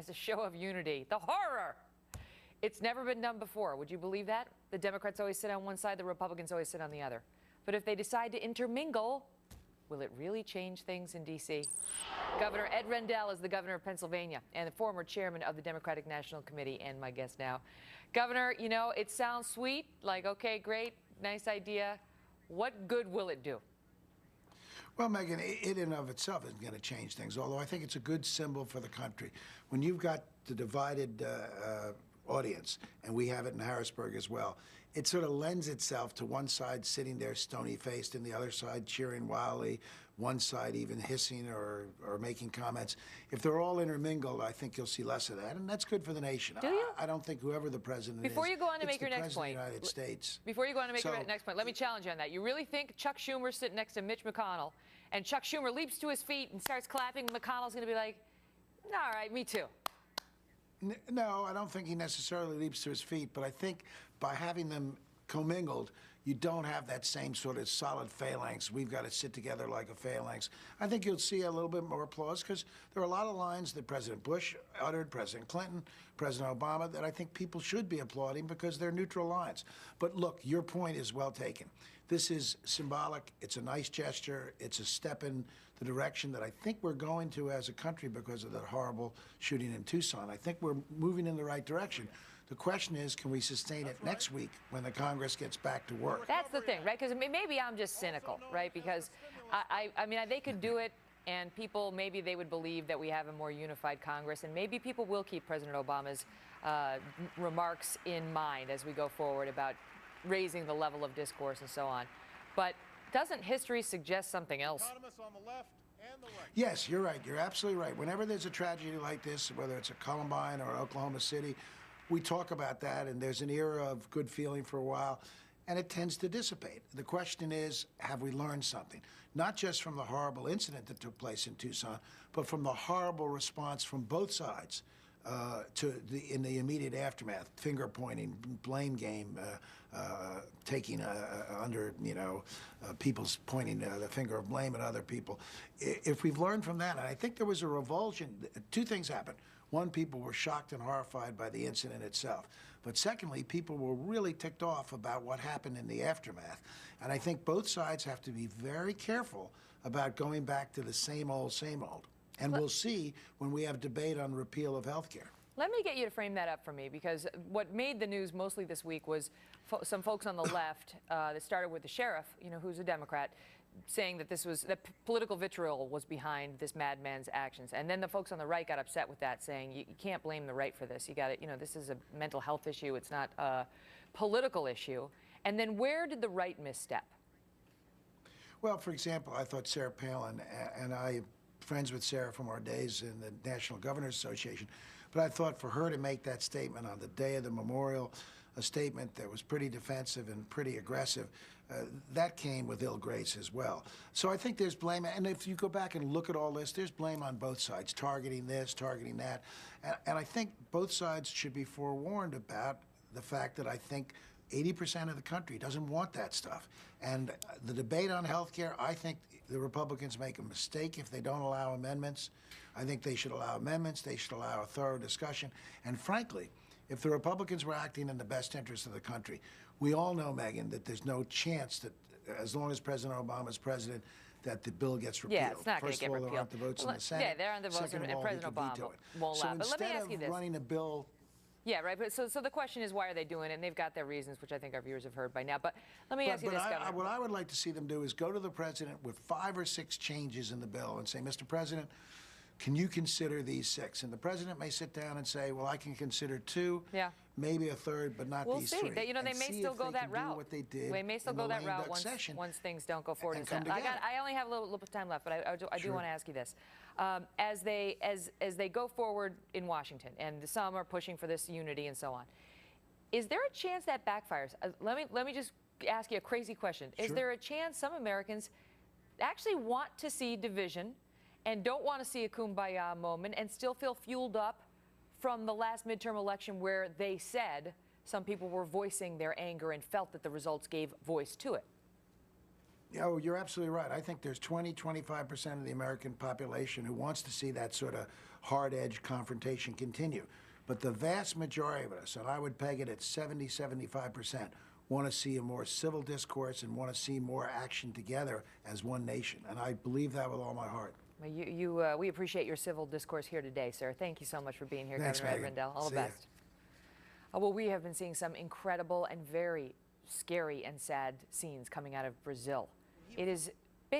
as a show of unity. The horror! It's never been done before. Would you believe that? The Democrats always sit on one side, the Republicans always sit on the other. But if they decide to intermingle, will it really change things in D.C.? Governor Ed Rendell is the governor of Pennsylvania and the former chairman of the Democratic National Committee and my guest now. Governor, you know, it sounds sweet, like, okay, great, nice idea. What good will it do? Well, Megyn, it in and of itself isn't going to change things, although I think it's a good symbol for the country. When you've got the divided audience, and we have it in Harrisburg as well, it sort of lends itself to one side sitting there stony-faced and the other side cheering wildly, one side even hissing or making comments. If they're all intermingled, I think you'll see less of that, and that's good for the nation. Do you? I don't think whoever the president Before is, you go on to make your next point, point, of the United States. Before you go on to make your next point, let me challenge you on that. You really think Chuck Schumer's sitting next to Mitch McConnell, and Chuck Schumer leaps to his feet and starts clapping, McConnell's going to be like, all right, me too? No, I don't think he necessarily leaps to his feet, but I think by having them commingled, you don't have that same sort of solid phalanx. We've got to sit together like a phalanx. I think you'll see a little bit more applause because there are a lot of lines that President Bush uttered, President Clinton, President Obama, that I think people should be applauding because they're neutral lines. But look, your point is well taken. This is symbolic. It's a nice gesture. It's a step in the direction that I think we're going to as a country because of that horrible shooting in Tucson. I think we're moving in the right direction. The question is, can we sustain it next week when the Congress gets back to work? That's the thing, right? Because maybe I'm just cynical, right? Because, I mean, they could do it, and people, maybe they would believe that we have a more unified Congress, and maybe people will keep President Obama's remarks in mind as we go forward about raising the level of discourse and so on. But doesn't history suggest something else? Yes, you're right. You're absolutely right. Whenever there's a tragedy like this, whether it's a Columbine or Oklahoma City, we talk about that, and there's an era of good feeling for a while, and it tends to dissipate. The question is, have we learned something? Not just from the horrible incident that took place in Tucson, but from the horrible response from both sides in the immediate aftermath, finger-pointing, blame game, taking under, people's pointing the finger of blame at other people. If we've learned from that, and I think there was a revulsion, two things happened. One, people were shocked and horrified by the incident itself. But secondly, people were really ticked off about what happened in the aftermath. And I think both sides have to be very careful about going back to the same old, same old. And we'll see when we have debate on repeal of health care. Let me get you to frame that up for me, because what made the news mostly this week was some folks on the left that started with the sheriff, who's a Democrat, saying that that political vitriol was behind this madman's actions. And then the folks on the right got upset with that, saying you can't blame the right for this. You got it. This is a mental health issue. It's not a political issue. And then where did the right misstep? Well, for example, I thought Sarah Palin, and I friends with Sarah from our days in the National Governors Association, but I thought for her to make that statement on the day of the memorial, a statement that was pretty defensive and pretty aggressive, that came with ill grace as well. So I think there's blame, and if you go back and look at all this, there's blame on both sides, targeting this, targeting that, and I think both sides should be forewarned about the fact that I think 80% of the country doesn't want that stuff. And the debate on health care, I think the Republicans make a mistake if they don't allow amendments. I think they should allow amendments. They should allow a thorough discussion. And frankly, if the Republicans were acting in the best interest of the country, we all know, Megyn, that there's no chance that, as long as President Obama's president, that the bill gets repealed. Yeah, it's not going to get repealed. First of all, there aren't the votes in the Senate. Yeah, there aren't the votes, and President Obama won't allow. But let me ask you this. Running a bill. Yeah, right. But so the question is, why are they doing it? And they've got their reasons, which I think our viewers have heard by now. But let me ask you this, Governor. What I would like to see them do is go to the president with 5 or 6 changes in the bill and say, Mr. President, can you consider these 6? And the president may sit down and say, well, I can consider 2, maybe a 3rd, but not these 3. They may still go that route. What they did they may still go that route once things don't go forward. I only have a little time left, but I do want to ask you this. As they go forward in Washington, and some are pushing for this unity and so on, is there a chance that backfires? Let me just ask you a crazy question. Is there a chance some Americans actually want to see division and don't want to see a kumbaya moment and still feel fueled up from the last midterm election where they said some people were voicing their anger and felt that the results gave voice to it? Oh, you're absolutely right. I think there's 20–25% of the American population who wants to see that sort of hard-edged confrontation continue. But the vast majority of us, and I would peg it at 70–75%, want to see a more civil discourse and want to see more action together as one nation. And I believe that with all my heart. Well, we appreciate your civil discourse here today, sir. Thank you so much for being here, Thanks, Governor Ed Megan. Rendell. All the best. Well, we have been seeing some incredible and very scary and sad scenes coming out of Brazil. It is